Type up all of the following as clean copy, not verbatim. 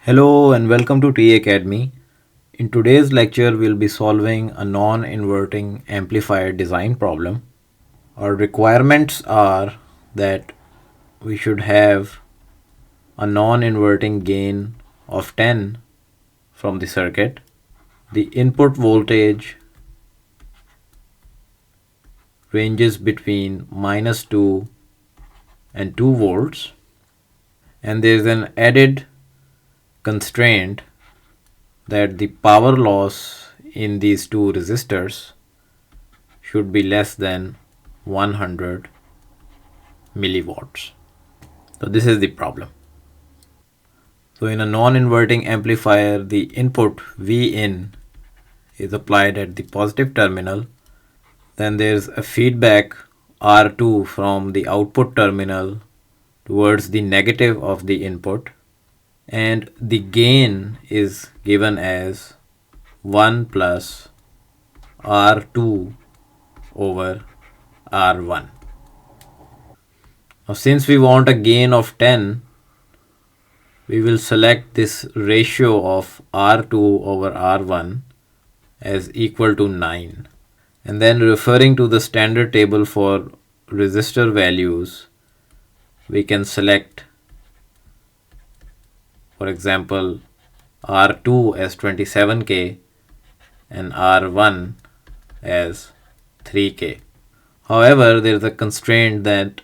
Hello and welcome to T Academy. In today's lecture, we'll be solving a non-inverting amplifier design problem. Our requirements are that we should have a non-inverting gain of 10 from the circuit. The input voltage ranges between -2 and 2 volts, and there's an added constraint that the power loss in these two resistors should be less than 100 milliwatts. So this is the problem. So in a non-inverting amplifier, the input Vin is applied at the positive terminal. Then there's a feedback R2 from the output terminal towards the negative of the input, and the gain is given as 1 plus R2 over R1. Now since we want a gain of 10, we will select this ratio of R2 over R1 as equal to 9. And then referring to the standard table for resistor values, we can select, for example, R2 as 27K and R1 as 3K. However, there is a constraint that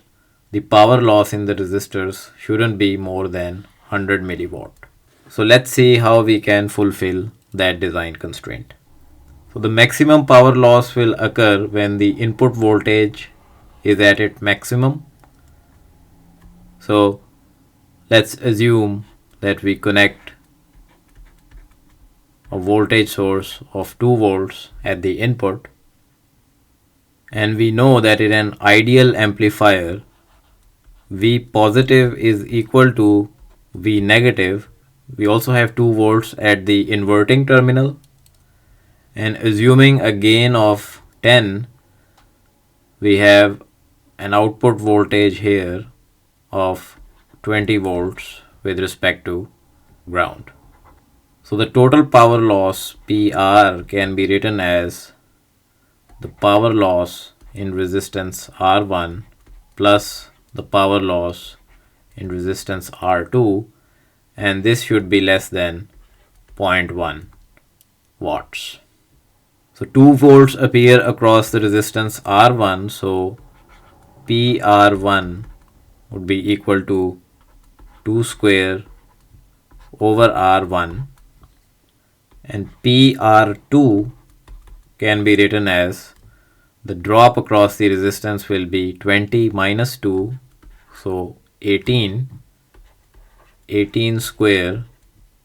the power loss in the resistors shouldn't be more than 100 milliwatt. So let's see how we can fulfill that design constraint. So the maximum power loss will occur when the input voltage is at its maximum. So let's assume that we connect a voltage source of 2 volts at the input, and we know that in an ideal amplifier V positive is equal to V negative. We also have 2 volts at the inverting terminal, and assuming a gain of 10, we have an output voltage here of 20 volts with respect to ground. So the total power loss PR can be written as the power loss in resistance R1 plus the power loss in resistance R2, and this should be less than 0.1 watts. So 2 volts appear across the resistance R1, so PR1 would be equal to 2 square over R1, and PR2 can be written as the drop across the resistance will be 20 minus 2, so 18 square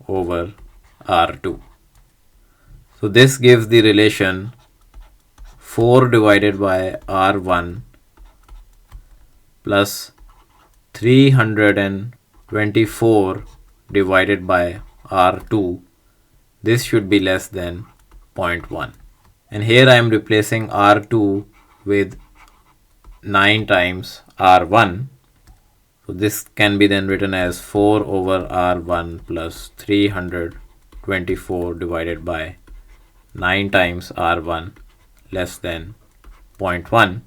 over R2. So this gives the relation 4 divided by R1 plus 324 divided by R2. This should be less than 0.1. And here I am replacing R2 with 9 times R1. So this can be then written as 4 over R1 plus 324 divided by 9 times R1 less than 0.1,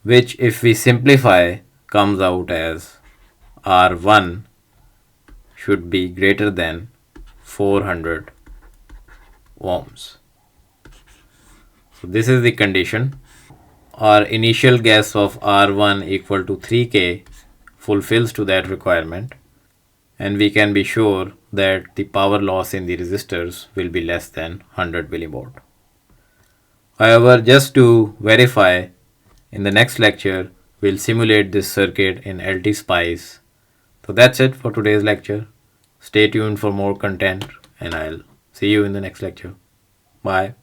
which if we simplify comes out as R1 should be greater than 400 ohms. So this is the condition. Our initial guess of R1 equal to 3K fulfills to that requirement, and we can be sure that the power loss in the resistors will be less than 100 milliwatt. However, just to verify, in the next lecture we'll simulate this circuit in LT-Spice. So that's it for today's lecture. Stay tuned for more content, and I'll see you in the next lecture. Bye.